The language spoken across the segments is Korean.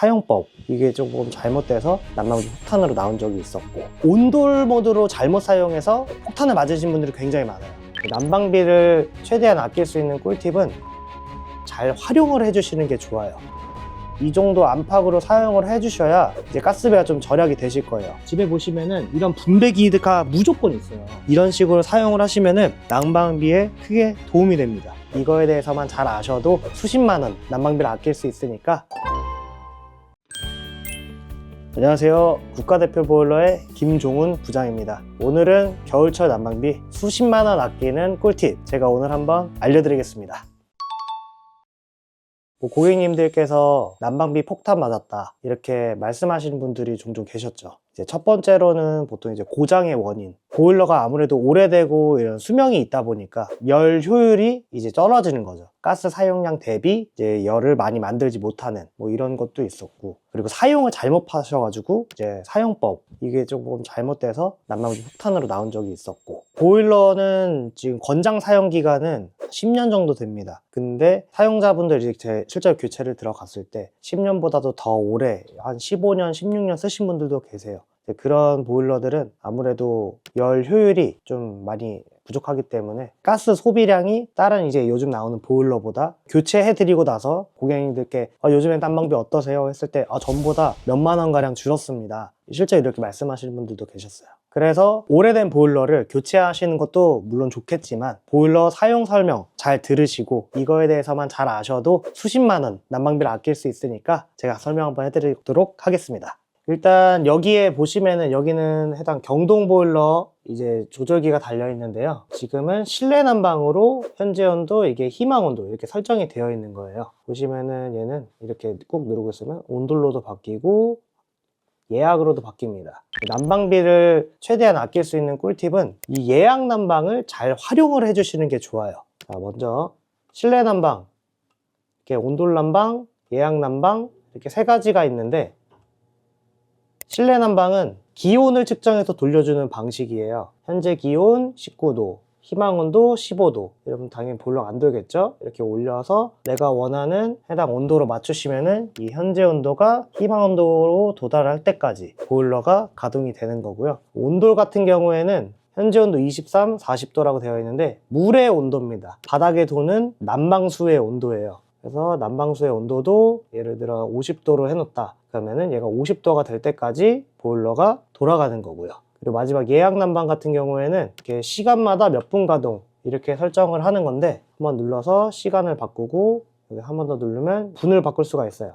사용법 이게 조금 잘못돼서 난방비 폭탄으로 나온 적이 있었고, 온돌 모드로 잘못 사용해서 폭탄을 맞으신 분들이 굉장히 많아요. 난방비를 최대한 아낄 수 있는 꿀팁은 잘 활용을 해주시는 게 좋아요. 이 정도 안팎으로 사용을 해주셔야 이제 가스비가 좀 절약이 되실 거예요. 집에 보시면은 이런 분배기가 무조건 있어요. 이런 식으로 사용을 하시면은 난방비에 크게 도움이 됩니다. 이거에 대해서만 잘 아셔도 수십만 원 난방비를 아낄 수 있으니까. 안녕하세요. 국가대표 보일러의 김종훈 부장입니다. 오늘은 겨울철 난방비 수십만 원 아끼는 꿀팁 제가 오늘 한번 알려드리겠습니다. 고객님들께서 난방비 폭탄 맞았다 이렇게 말씀하시는 분들이 종종 계셨죠. 이제 첫 번째로는 보통 이제 고장의 원인, 보일러가 아무래도 오래되고 이런 수명이 있다 보니까 열 효율이 이제 떨어지는 거죠. 가스 사용량 대비 이제 열을 많이 만들지 못하는 뭐 이런 것도 있었고, 그리고 사용을 잘못 하셔가지고 이제 사용법 이게 조금 잘못돼서 난방비 폭탄으로 나온 적이 있었고, 보일러는 지금 권장 사용 기간은 10년 정도 됩니다. 근데 사용자분들 이제 실제로 교체를 들어갔을 때 10년보다도 더 오래 한 15년, 16년 쓰신 분들도 계세요. 그런 보일러들은 아무래도 열 효율이 좀 많이 부족하기 때문에 가스 소비량이 다른 이제 요즘 나오는 보일러보다 교체해드리고 나서 고객님들께 요즘엔 난방비 어떠세요? 했을 때 전보다 몇만 원 가량 줄었습니다. 실제 이렇게 말씀하시는 분들도 계셨어요. 그래서 오래된 보일러를 교체하시는 것도 물론 좋겠지만 보일러 사용 설명 잘 들으시고 이거에 대해서만 잘 아셔도 수십만 원 난방비를 아낄 수 있으니까 제가 설명 한번 해드리도록 하겠습니다. 일단 여기에 보시면은 여기는 해당 경동 보일러 이제 조절기가 달려 있는데요. 지금은 실내 난방으로 현재 온도, 이게 희망 온도 이렇게 설정이 되어 있는 거예요. 보시면은 얘는 이렇게 꾹 누르고 있으면 온돌로도 바뀌고 예약으로도 바뀝니다. 난방비를 최대한 아낄 수 있는 꿀팁은 이 예약 난방을 잘 활용을 해주시는 게 좋아요. 자, 먼저 실내 난방, 이렇게 온돌 난방, 예약 난방 이렇게 세 가지가 있는데, 실내 난방은 기온을 측정해서 돌려주는 방식이에요. 현재 기온 19도, 희망 온도 15도. 여러분 당연히 보일러 안 되겠죠? 이렇게 올려서 내가 원하는 해당 온도로 맞추시면은 이 현재 온도가 희망 온도로 도달할 때까지 보일러가 가동이 되는 거고요. 온돌 같은 경우에는 현재 온도 23, 40도라고 되어 있는데 물의 온도입니다. 바닥에 도는 난방수의 온도예요. 그래서 난방수의 온도도 예를 들어 50도로 해놓다 그러면은 얘가 50도가 될 때까지 보일러가 돌아가는 거고요. 그리고 마지막 예약 난방 같은 경우에는 이렇게 시간마다 몇 분 가동 이렇게 설정을 하는 건데, 한번 눌러서 시간을 바꾸고 여기 한 번 더 누르면 분을 바꿀 수가 있어요.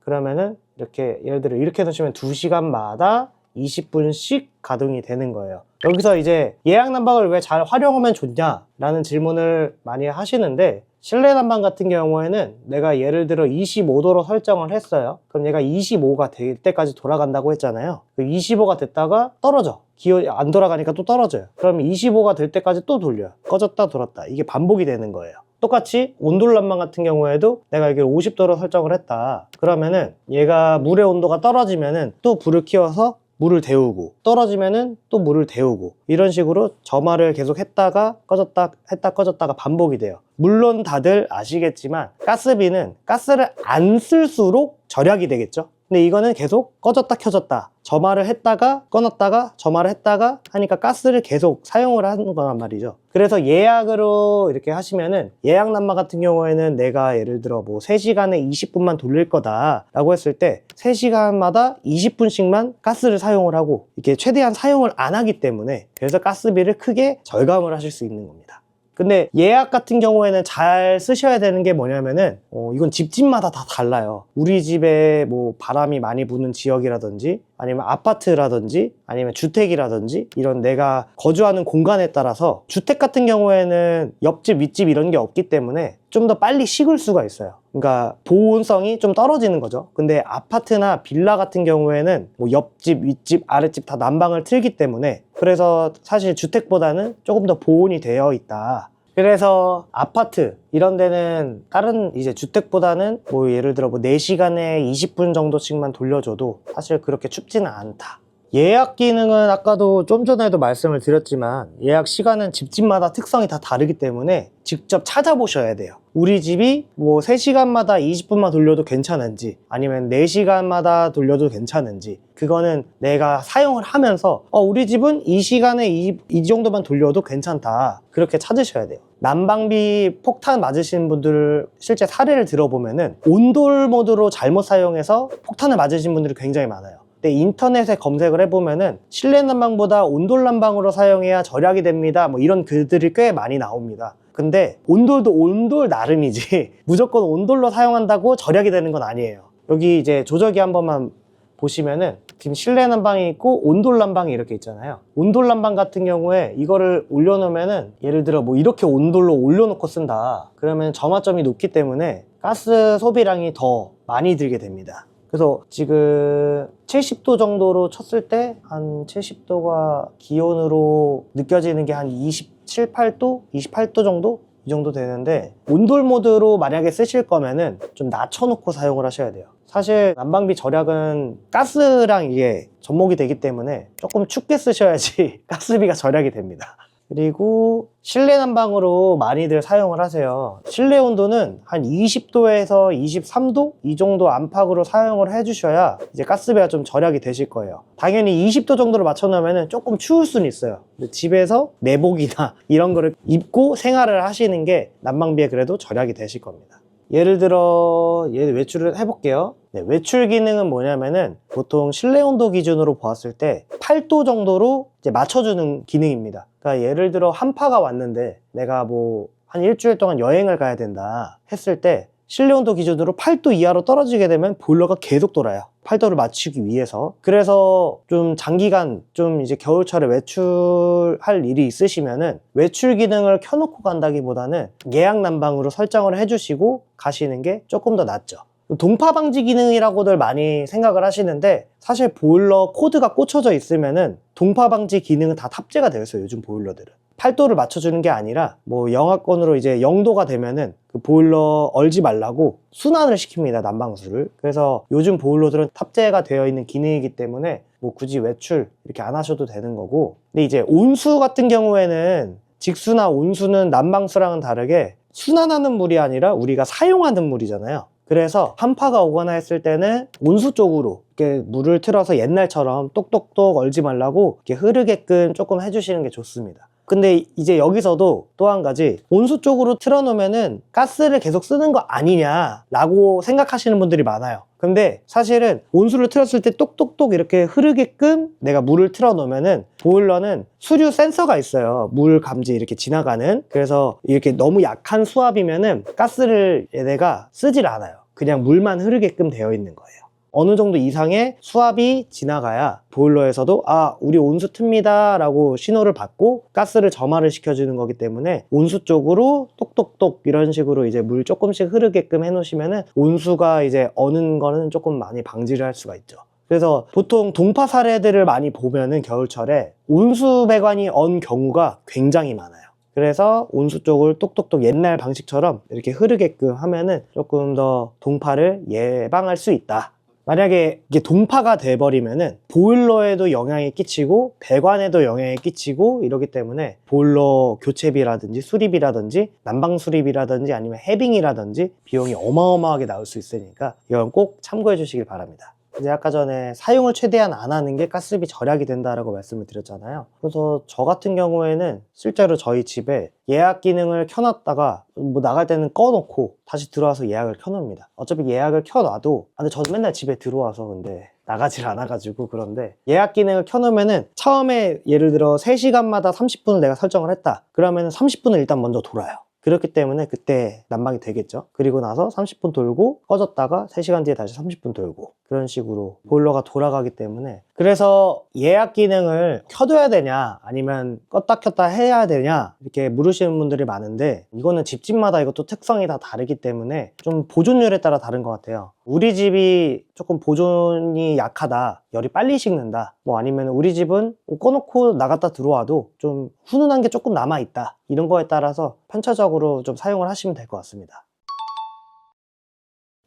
그러면은 이렇게 예를 들어 이렇게 해놓으시면 2시간마다 20분씩 가동이 되는 거예요. 여기서 이제 예약 난방을 왜 잘 활용하면 좋냐 라는 질문을 많이 하시는데, 실내 난방 같은 경우에는 내가 예를 들어 25도로 설정을 했어요. 그럼 얘가 25가 될 때까지 돌아간다고 했잖아요. 25가 됐다가 떨어져. 기온이 안 돌아가니까 또 떨어져요. 그럼 25가 될 때까지 또 돌려요. 꺼졌다 돌았다. 이게 반복이 되는 거예요. 똑같이 온돌 난방 같은 경우에도 내가 여기 50도로 설정을 했다. 그러면은 얘가 물의 온도가 떨어지면은 또 불을 켜서 물을 데우고, 떨어지면은 또 물을 데우고, 이런 식으로 점화를 계속 했다가 꺼졌다 했다 꺼졌다가 반복이 돼요. 물론 다들 아시겠지만 가스비는 가스를 안 쓸수록 절약이 되겠죠. 근데 이거는 계속 꺼졌다 켜졌다 점화를 했다가 꺼놨다가 점화를 했다가 하니까 가스를 계속 사용을 하는 거란 말이죠. 그래서 예약으로 이렇게 하시면은, 예약 난방 같은 경우에는 내가 예를 들어 뭐 3시간에 20분만 돌릴 거다 라고 했을 때 3시간마다 20분씩만 가스를 사용을 하고 이렇게 최대한 사용을 안 하기 때문에, 그래서 가스비를 크게 절감을 하실 수 있는 겁니다. 근데 예약 같은 경우에는 잘 쓰셔야 되는 게 뭐냐면은 이건 집집마다 다 달라요. 우리 집에 뭐 바람이 많이 부는 지역이라든지 아니면 아파트라든지 아니면 주택이라든지 이런 내가 거주하는 공간에 따라서, 주택 같은 경우에는 옆집 윗집 이런 게 없기 때문에 좀 더 빨리 식을 수가 있어요. 그러니까 보온성이 좀 떨어지는 거죠. 근데 아파트나 빌라 같은 경우에는 뭐 옆집, 윗집, 아랫집 다 난방을 틀기 때문에, 그래서 사실 주택보다는 조금 더 보온이 되어 있다. 그래서 아파트 이런 데는 다른 이제 주택보다는 뭐 예를 들어 뭐 4시간에 20분 정도씩만 돌려줘도 사실 그렇게 춥지는 않다. 예약 기능은 아까도 좀 전에도 말씀을 드렸지만 예약 시간은 집집마다 특성이 다 다르기 때문에 직접 찾아보셔야 돼요. 우리 집이 뭐 3시간마다 20분만 돌려도 괜찮은지 아니면 4시간마다 돌려도 괜찮은지 그거는 내가 사용을 하면서 우리 집은 이 시간에 이 정도만 돌려도 괜찮다 그렇게 찾으셔야 돼요. 난방비 폭탄 맞으신 분들 실제 사례를 들어보면은 온돌 모드로 잘못 사용해서 폭탄을 맞으신 분들이 굉장히 많아요. 근데 인터넷에 검색을 해보면은 실내 난방보다 온돌 난방으로 사용해야 절약이 됩니다 뭐 이런 글들이 꽤 많이 나옵니다. 근데 온돌도 온돌 나름이지 무조건 온돌로 사용한다고 절약이 되는 건 아니에요. 여기 이제 조절기 한 번만 보시면은 지금 실내 난방이 있고 온돌 난방이 이렇게 있잖아요. 온돌 난방 같은 경우에 이거를 올려놓으면은 예를 들어 뭐 이렇게 온돌로 올려놓고 쓴다 그러면 점화점이 높기 때문에 가스 소비량이 더 많이 들게 됩니다. 그래서 지금 70도 정도로 쳤을 때 한 70도가 기온으로 느껴지는 게 한 27, 8도? 28도 정도? 이 정도 되는데 온돌 모드로 만약에 쓰실 거면은 좀 낮춰놓고 사용을 하셔야 돼요. 사실 난방비 절약은 가스랑 이게 접목이 되기 때문에 조금 춥게 쓰셔야지 가스비가 절약이 됩니다. 그리고 실내 난방으로 많이들 사용을 하세요. 실내 온도는 한 20도에서 23도? 이 정도 안팎으로 사용을 해주셔야 이제 가스비가 좀 절약이 되실 거예요. 당연히 20도 정도로 맞춰놓으면 조금 추울 수는 있어요. 근데 집에서 내복이나 이런 거를 입고 생활을 하시는 게 난방비에 그래도 절약이 되실 겁니다. 예를 들어 외출을 해볼게요. 네, 외출 기능은 뭐냐면은 보통 실내 온도 기준으로 보았을 때 8도 정도로 이제 맞춰주는 기능입니다. 그러니까 예를 들어 한파가 왔는데 내가 뭐 한 일주일 동안 여행을 가야 된다 했을 때 실내 온도 기준으로 8도 이하로 떨어지게 되면 보일러가 계속 돌아요. 8도를 맞추기 위해서. 그래서 좀 장기간 좀 이제 겨울철에 외출할 일이 있으시면은 외출 기능을 켜놓고 간다기보다는 예약 난방으로 설정을 해주시고 가시는 게 조금 더 낫죠. 동파 방지 기능이라고들 많이 생각을 하시는데 사실 보일러 코드가 꽂혀져 있으면은 동파 방지 기능은 다 탑재가 되어 있어요. 요즘 보일러들은 8도를 맞춰주는 게 아니라 뭐 영하권으로 이제 0도가 되면은 그 보일러 얼지 말라고 순환을 시킵니다. 난방수를. 그래서 요즘 보일러들은 탑재가 되어 있는 기능이기 때문에 뭐 굳이 외출 이렇게 안 하셔도 되는 거고, 근데 이제 온수 같은 경우에는 직수나 온수는 난방수랑은 다르게 순환하는 물이 아니라 우리가 사용하는 물이잖아요. 그래서 한파가 오거나 했을 때는 온수 쪽으로 이렇게 물을 틀어서 옛날처럼 똑똑똑 얼지 말라고 이렇게 흐르게끔 조금 해주시는 게 좋습니다. 근데 이제 여기서도 또 한 가지, 온수 쪽으로 틀어놓으면은 가스를 계속 쓰는 거 아니냐라고 생각하시는 분들이 많아요. 근데 사실은 온수를 틀었을 때 똑똑똑 이렇게 흐르게끔 내가 물을 틀어놓으면은 보일러는 수류 센서가 있어요. 물 감지 이렇게 지나가는. 그래서 이렇게 너무 약한 수압이면은 가스를 얘네가 쓰질 않아요. 그냥 물만 흐르게끔 되어 있는 거예요. 어느 정도 이상의 수압이 지나가야 보일러에서도 우리 온수 틉니다 라고 신호를 받고 가스를 점화를 시켜주는 거기 때문에 온수 쪽으로 똑똑똑 이런 식으로 이제 물 조금씩 흐르게끔 해놓으시면은 온수가 이제 어는 거는 조금 많이 방지를 할 수가 있죠. 그래서 보통 동파 사례들을 많이 보면은 겨울철에 온수 배관이 언 경우가 굉장히 많아요. 그래서 온수 쪽을 똑똑똑 옛날 방식처럼 이렇게 흐르게끔 하면은 조금 더 동파를 예방할 수 있다. 만약에 이게 동파가 돼버리면은 보일러에도 영향이 끼치고 배관에도 영향이 끼치고 이러기 때문에 보일러 교체비라든지 수리비라든지 난방 수리비라든지 아니면 해빙이라든지 비용이 어마어마하게 나올 수 있으니까 이건 꼭 참고해 주시길 바랍니다. 이제 아까 전에 사용을 최대한 안 하는 게 가스비 절약이 된다라고 말씀을 드렸잖아요. 그래서 저 같은 경우에는 실제로 저희 집에 예약 기능을 켜놨다가 뭐 나갈 때는 꺼놓고 다시 들어와서 예약을 켜놓습니다. 어차피 예약을 켜놔도 근데 저도 맨날 집에 들어와서 근데 나가질 않아가지고. 그런데 예약 기능을 켜놓으면은 처음에 예를 들어 3시간마다 30분을 내가 설정을 했다 그러면 30분을 일단 먼저 돌아요. 그렇기 때문에 그때 난방이 되겠죠. 그리고 나서 30분 돌고 꺼졌다가 3시간 뒤에 다시 30분 돌고 그런 식으로 보일러가 돌아가기 때문에, 그래서 예약 기능을 켜둬야 되냐 아니면 껐다 켰다 해야 되냐 이렇게 물으시는 분들이 많은데, 이거는 집집마다 이것도 특성이 다 다르기 때문에 좀 보존율에 따라 다른 것 같아요. 우리 집이 조금 보존이 약하다, 열이 빨리 식는다, 뭐 아니면 우리 집은 꺼놓고 나갔다 들어와도 좀 훈훈한 게 조금 남아있다, 이런 거에 따라서 편차적으로 좀 사용을 하시면 될 것 같습니다.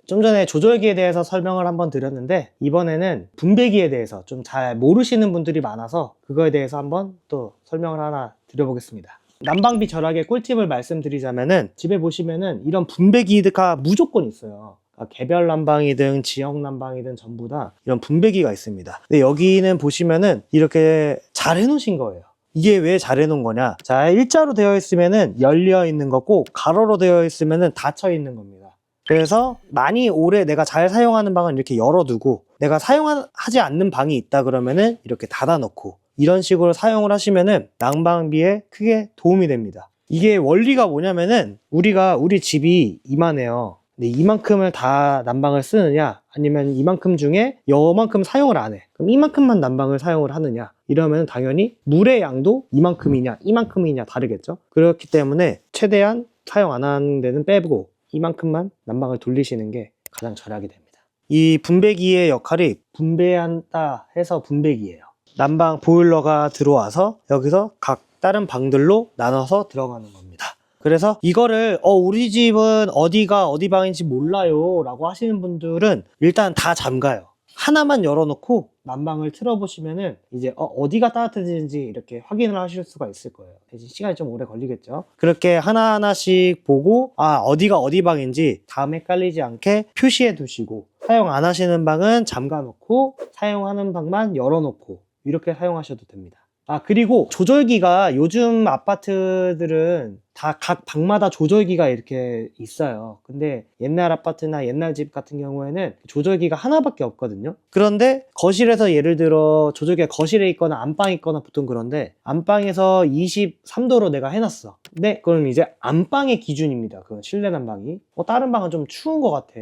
좀 전에 조절기에 대해서 설명을 한번 드렸는데 이번에는 분배기에 대해서 좀 잘 모르시는 분들이 많아서 그거에 대해서 한번 또 설명을 하나 드려보겠습니다. 난방비 절약의 꿀팁을 말씀드리자면은 집에 보시면은 이런 분배기가 무조건 있어요. 그러니까 개별 난방이든 지역 난방이든 전부 다 이런 분배기가 있습니다. 근데 여기는 보시면은 이렇게 잘 해놓으신 거예요. 이게 왜 잘 해놓은 거냐? 자, 일자로 되어 있으면은 열려 있는 거고 가로로 되어 있으면은 닫혀 있는 겁니다. 그래서 많이 오래 내가 잘 사용하는 방은 이렇게 열어두고 내가 사용하지 않는 방이 있다 그러면은 이렇게 닫아놓고 이런 식으로 사용을 하시면은 난방비에 크게 도움이 됩니다. 이게 원리가 뭐냐면은 우리 집이 이만해요. 근데 이만큼을 다 난방을 쓰느냐 아니면 이만큼 중에 요만큼 사용을 안 해. 그럼 이만큼만 난방을 사용을 하느냐 이러면 당연히 물의 양도 이만큼이냐 다르겠죠. 그렇기 때문에 최대한 사용 안 하는 데는 빼고 이만큼만 난방을 돌리시는 게 가장 절약이 됩니다. 이 분배기의 역할이 분배한다 해서 분배기예요. 난방 보일러가 들어와서 여기서 각 다른 방들로 나눠서 들어가는 겁니다. 그래서 이거를 우리 집은 어디가 어디 방인지 몰라요 라고 하시는 분들은 일단 다 잠가요. 하나만 열어놓고 난방을 틀어보시면은 이제 어디가 따뜻해지는지 이렇게 확인을 하실 수가 있을 거예요. 대신 시간이 좀 오래 걸리겠죠. 그렇게 하나하나씩 보고 어디가 어디 방인지 다음에 헷갈리지 않게 표시해 두시고 사용 안 하시는 방은 잠가 놓고 사용하는 방만 열어놓고 이렇게 사용하셔도 됩니다. 그리고 조절기가 요즘 아파트들은 다 각 방마다 조절기가 이렇게 있어요. 근데 옛날 아파트나 옛날 집 같은 경우에는 조절기가 하나밖에 없거든요. 그런데 거실에서 예를 들어 조절기가 거실에 있거나 안방에 있거나 보통 그런데 안방에서 23도로 내가 해놨어. 근데 그럼 이제 안방의 기준입니다. 그 실내 난방이. 다른 방은 좀 추운 것 같아.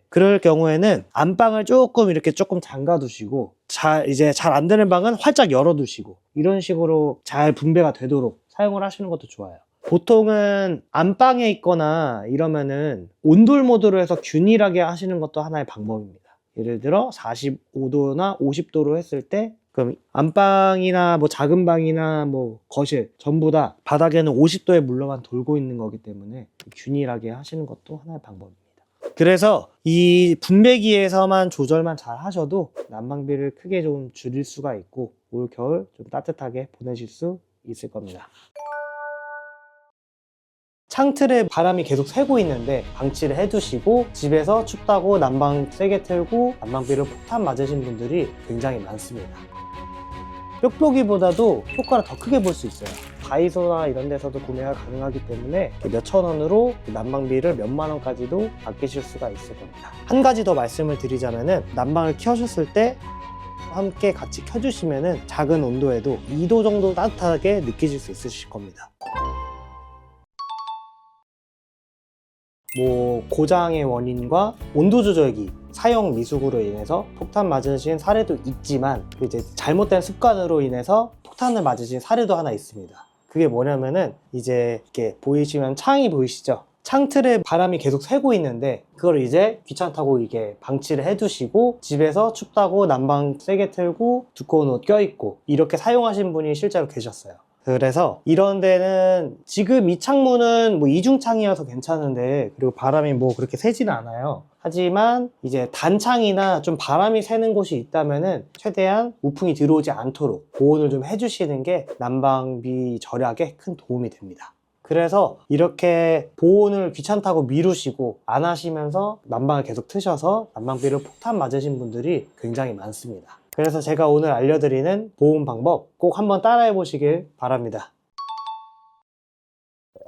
그럴 경우에는 안방을 조금 잠가 두시고 이제 잘 안 되는 방은 활짝 열어 두시고 이런 식으로 잘 분배가 되도록 사용을 하시는 것도 좋아요. 보통은 안방에 있거나 이러면은 온돌 모드로 해서 균일하게 하시는 것도 하나의 방법입니다. 예를 들어 45도나 50도로 했을 때 그럼 안방이나 뭐 작은 방이나 뭐 거실 전부 다 바닥에는 50도의 물로만 돌고 있는 거기 때문에 균일하게 하시는 것도 하나의 방법입니다. 그래서 이 분배기에서만 조절만 잘 하셔도 난방비를 크게 좀 줄일 수가 있고 올 겨울 좀 따뜻하게 보내실 수 있을 겁니다. 창틀에 바람이 계속 새고 있는데 방치를 해두시고 집에서 춥다고 난방 세게 틀고 난방비를 폭탄 맞으신 분들이 굉장히 많습니다. 뾱뾱이보다도 효과를 더 크게 볼 수 있어요. 다이소나 이런 데서도 구매가 가능하기 때문에 몇천 원으로 난방비를 몇만 원까지도 아끼실 수가 있을 겁니다. 한 가지 더 말씀을 드리자면은 난방을 켜셨을 때 함께 같이 켜주시면은 작은 온도에도 2도 정도 따뜻하게 느끼실 수 있으실 겁니다. 고장의 원인과 온도 조절기 사용 미숙으로 인해서 폭탄 맞으신 사례도 있지만 이제 잘못된 습관으로 인해서 폭탄을 맞으신 사례도 하나 있습니다. 그게 뭐냐면은 이제 이렇게 보이시면 창이 보이시죠? 창틀에 바람이 계속 새고 있는데 그걸 이제 귀찮다고 이게 방치를 해두시고 집에서 춥다고 난방 세게 틀고 두꺼운 옷 껴입고 이렇게 사용하신 분이 실제로 계셨어요. 그래서 이런 데는 지금 이 창문은 이중창이어서 괜찮은데 그리고 바람이 그렇게 새지는 않아요. 하지만 이제 단창이나 좀 바람이 새는 곳이 있다면은 최대한 우풍이 들어오지 않도록 보온을 좀 해주시는 게 난방비 절약에 큰 도움이 됩니다. 그래서 이렇게 보온을 귀찮다고 미루시고 안 하시면서 난방을 계속 트셔서 난방비를 폭탄 맞으신 분들이 굉장히 많습니다. 그래서 제가 오늘 알려드리는 보온 방법 꼭 한번 따라해 보시길 바랍니다.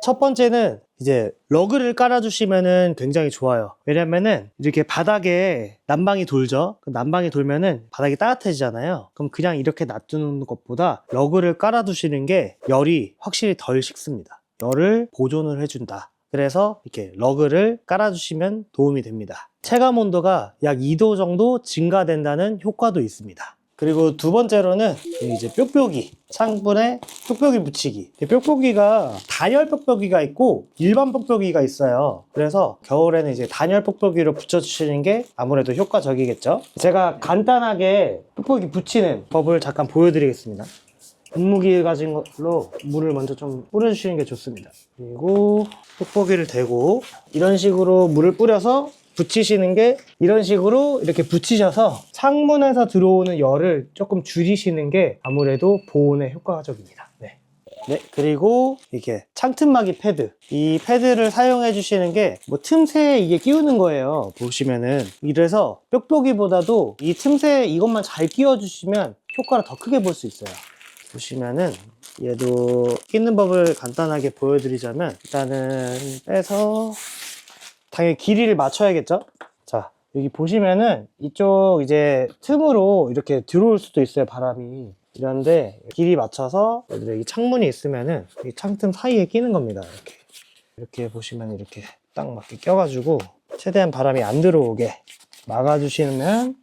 첫 번째는 이제 러그를 깔아주시면 굉장히 좋아요. 왜냐면은 이렇게 바닥에 난방이 돌죠. 난방이 돌면은 바닥이 따뜻해지잖아요. 그럼 그냥 이렇게 놔두는 것보다 러그를 깔아두시는 게 열이 확실히 덜 식습니다. 열을 보존을 해준다. 그래서 이렇게 러그를 깔아주시면 도움이 됩니다. 체감 온도가 약 2도 정도 증가된다는 효과도 있습니다. 그리고 두 번째로는 이제 뾱뾱이, 창문에 뾱뾱이 붙이기. 뾱뾱이가 단열 뾱뾱이가 있고 일반 뾱뾱이가 있어요. 그래서 겨울에는 이제 단열 뾱뾱이로 붙여주시는 게 아무래도 효과적이겠죠. 제가 간단하게 뾱뾱이 붙이는 법을 잠깐 보여드리겠습니다. 분무기 가진 걸로 물을 먼저 좀 뿌려주시는 게 좋습니다. 그리고 뽁뽁이를 대고 이런 식으로 물을 뿌려서 붙이시는 게 이런 식으로 이렇게 붙이셔서 창문에서 들어오는 열을 조금 줄이시는 게 아무래도 보온에 효과적입니다. 네. 네, 그리고 이게 창틈막이 패드. 이 패드를 사용해 주시는 게 뭐 틈새에 이게 끼우는 거예요. 보시면은. 이래서 뾱뾱이보다도 이 틈새에 이것만 잘 끼워 주시면 효과를 더 크게 볼 수 있어요. 보시면은 얘도 끼는 법을 간단하게 보여드리자면 일단은 빼서 당연히 길이를 맞춰야겠죠? 자, 여기 보시면은 이쪽 이제 틈으로 이렇게 들어올 수도 있어요, 바람이. 이런데 길이 맞춰서 여기 창문이 있으면은 이 창틈 사이에 끼는 겁니다. 이렇게 보시면 이렇게 딱 맞게 껴가지고 최대한 바람이 안 들어오게 막아주시면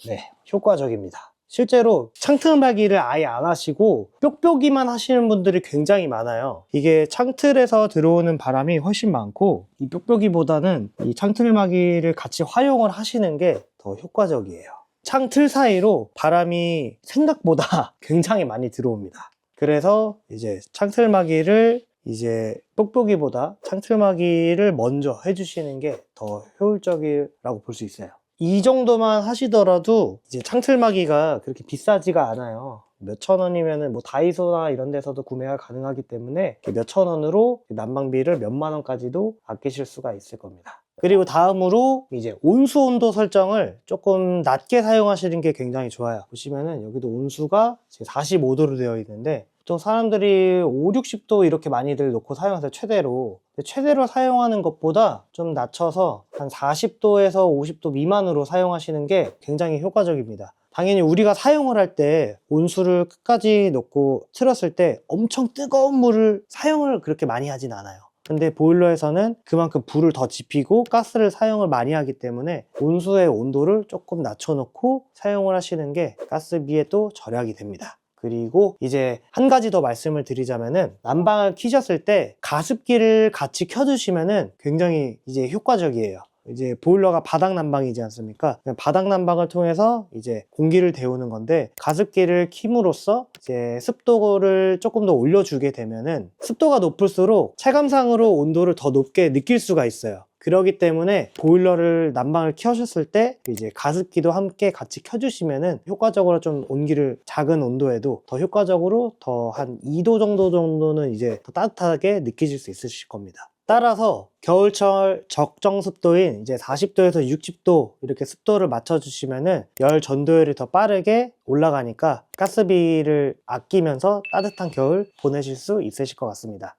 네, 효과적입니다. 실제로 창틀막이를 아예 안 하시고 뾱뾱이만 하시는 분들이 굉장히 많아요. 이게 창틀에서 들어오는 바람이 훨씬 많고 이 뾱뾱이보다는 이 창틀막이를 같이 활용을 하시는 게 더 효과적이에요. 창틀 사이로 바람이 생각보다 굉장히 많이 들어옵니다. 그래서 이제 창틀막이를 이제 뽁뽁이보다 창틀막이를 먼저 해주시는 게 더 효율적이라고 볼 수 있어요. 이 정도만 하시더라도 이제 창틀막이가 그렇게 비싸지가 않아요. 몇천 원이면은 뭐 다이소나 이런 데서도 구매가 가능하기 때문에 몇천 원으로 난방비를 몇만 원까지도 아끼실 수가 있을 겁니다. 그리고 다음으로 이제 온수 온도 설정을 조금 낮게 사용하시는 게 굉장히 좋아요. 보시면은 여기도 온수가 45도로 되어 있는데 보통 사람들이 5, 60도 이렇게 많이들 놓고 사용하세요, 최대로. 최대로 사용하는 것보다 좀 낮춰서 한 40도에서 50도 미만으로 사용하시는 게 굉장히 효과적입니다. 당연히 우리가 사용을 할 때 온수를 끝까지 놓고 틀었을 때 엄청 뜨거운 물을 사용을 그렇게 많이 하진 않아요. 근데 보일러에서는 그만큼 불을 더 지피고 가스를 사용을 많이 하기 때문에 온수의 온도를 조금 낮춰놓고 사용을 하시는 게 가스비에도 절약이 됩니다. 그리고 이제 한 가지 더 말씀을 드리자면은 난방을 켜셨을 때 가습기를 같이 켜두시면은 굉장히 이제 효과적이에요. 이제 보일러가 바닥 난방이지 않습니까? 바닥 난방을 통해서 이제 공기를 데우는 건데 가습기를 킴으로써 이제 습도를 조금 더 올려주게 되면은 습도가 높을수록 체감상으로 온도를 더 높게 느낄 수가 있어요. 그렇기 때문에 보일러를 난방을 켜셨을 때 이제 가습기도 함께 같이 켜주시면은 효과적으로 좀 온기를 작은 온도에도 더 효과적으로 더 한 2도 정도는 이제 더 따뜻하게 느끼실 수 있으실 겁니다. 따라서 겨울철 적정 습도인 이제 40도에서 60도 이렇게 습도를 맞춰주시면은 열 전도율이 더 빠르게 올라가니까 가스비를 아끼면서 따뜻한 겨울 보내실 수 있으실 것 같습니다.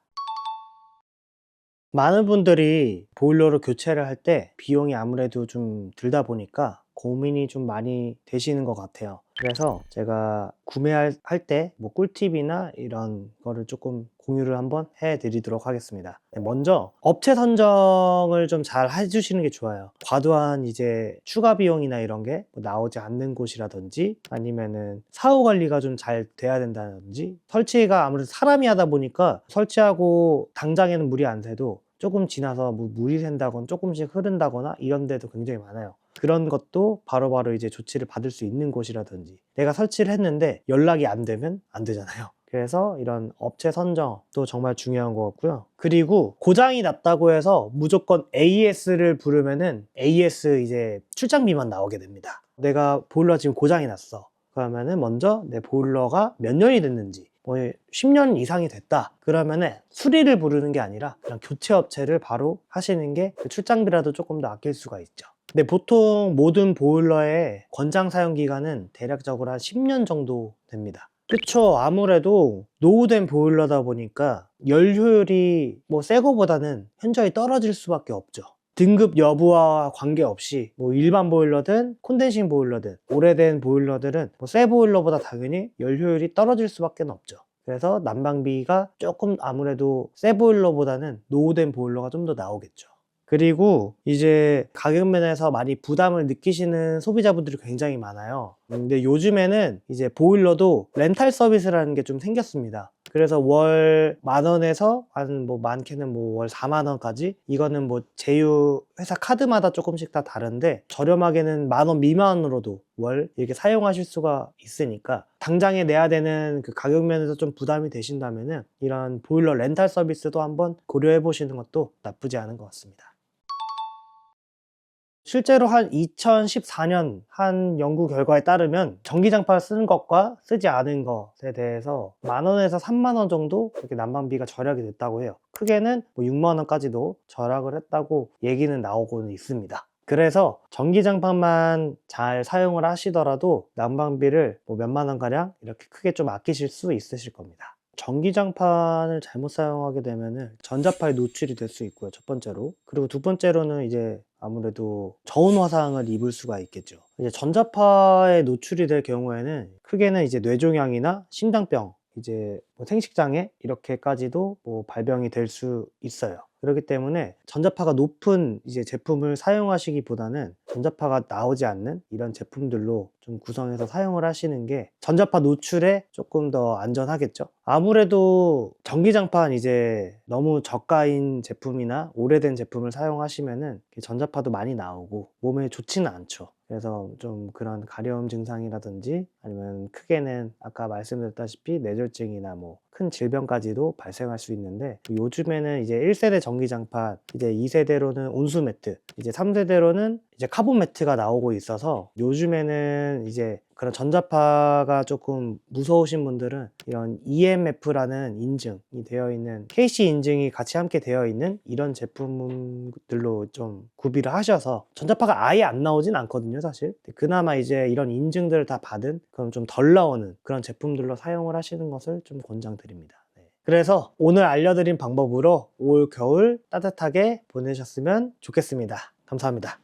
많은 분들이 보일러를 교체를 할 때 비용이 아무래도 좀 들다 보니까 고민이 좀 많이 되시는 것 같아요. 그래서 제가 구매할 때 뭐 꿀팁이나 이런 거를 조금 공유를 한번 해 드리도록 하겠습니다. 먼저 업체 선정을 좀 잘 해주시는 게 좋아요. 과도한 이제 추가 비용이나 이런 게 나오지 않는 곳이라든지 아니면은 사후 관리가 좀 잘 돼야 된다든지 설치가 아무래도 사람이 하다 보니까 설치하고 당장에는 물이 안 새도 조금 지나서 물이 샌다거나 조금씩 흐른다거나 이런 데도 굉장히 많아요. 그런 것도 바로바로 이제 조치를 받을 수 있는 곳이라든지 내가 설치를 했는데 연락이 안 되면 안 되잖아요. 그래서 이런 업체 선정도 정말 중요한 것 같고요. 그리고 고장이 났다고 해서 무조건 AS를 부르면은 AS 이제 출장비만 나오게 됩니다. 내가 보일러 지금 고장이 났어. 그러면은 먼저 내 보일러가 몇 년이 됐는지 뭐 10년 이상이 됐다 그러면은 수리를 부르는 게 아니라 그냥 교체 업체를 바로 하시는 게 출장비라도 조금 더 아낄 수가 있죠. 근데 보통 모든 보일러의 권장 사용 기간은 대략적으로 한 10년 정도 됩니다. 그쵸. 아무래도 노후된 보일러다 보니까 열 효율이 뭐 새 거보다는 현저히 떨어질 수밖에 없죠. 등급 여부와 관계없이 뭐 일반 보일러든 콘덴싱 보일러든 오래된 보일러들은 뭐 새 보일러보다 당연히 열 효율이 떨어질 수밖에 없죠. 그래서 난방비가 조금 아무래도 새 보일러보다는 노후된 보일러가 좀 더 나오겠죠. 그리고 이제 가격 면에서 많이 부담을 느끼시는 소비자분들이 굉장히 많아요. 근데 요즘에는 이제 보일러도 렌탈 서비스라는 게 좀 생겼습니다. 그래서 월 10,000원에서 한 뭐 많게는 뭐 월 40,000원까지 이거는 뭐 제휴 회사 카드마다 조금씩 다 다른데 저렴하게는 10,000원 미만으로도 월 이렇게 사용하실 수가 있으니까 당장에 내야 되는 그 가격 면에서 좀 부담이 되신다면은 이런 보일러 렌탈 서비스도 한번 고려해 보시는 것도 나쁘지 않은 것 같습니다. 실제로 한 2014년 한 연구 결과에 따르면 전기장판을 쓰는 것과 쓰지 않은 것에 대해서 10,000원에서 30,000원 정도 이렇게 난방비가 절약이 됐다고 해요. 크게는 뭐 60,000원까지도 절약을 했다고 얘기는 나오고는 있습니다. 그래서 전기장판만 잘 사용을 하시더라도 난방비를 뭐 몇만 원가량 이렇게 크게 좀 아끼실 수 있으실 겁니다. 전기장판을 잘못 사용하게 되면은 전자파에 노출이 될 수 있고요, 첫 번째로. 그리고 두 번째로는 이제 아무래도 저온 화상을 입을 수가 있겠죠. 이제 전자파에 노출이 될 경우에는 크게는 이제 뇌종양이나 심장병, 이제 뭐 생식장애 이렇게까지도 뭐 발병이 될 수 있어요. 그렇기 때문에 전자파가 높은 이제 제품을 사용하시기보다는 전자파가 나오지 않는 이런 제품들로 좀 구성해서 사용을 하시는 게 전자파 노출에 조금 더 안전하겠죠. 아무래도 전기장판 이제 너무 저가인 제품이나 오래된 제품을 사용하시면은 전자파도 많이 나오고 몸에 좋지는 않죠. 그래서 좀 그런 가려움 증상이라든지 아니면 크게는 아까 말씀드렸다시피 뇌졸중이나 뭐 큰 질병까지도 발생할 수 있는데, 요즘에는 이제 1세대 전기장판, 이제 2세대로는 온수 매트, 이제 3세대로는 이제 카본 매트가 나오고 있어서 요즘에는 이제 그런 전자파가 조금 무서우신 분들은 이런 EMF라는 인증이 되어 있는, KC 인증이 같이 함께 되어 있는 이런 제품들로 좀 구비를 하셔서, 전자파가 아예 안 나오진 않거든요, 사실. 그나마 이제 이런 인증들을 다 받은 그럼 좀 덜 나오는 그런 제품들로 사용을 하시는 것을 좀 권장드립니다. 네. 그래서 오늘 알려드린 방법으로 올 겨울 따뜻하게 보내셨으면 좋겠습니다. 감사합니다.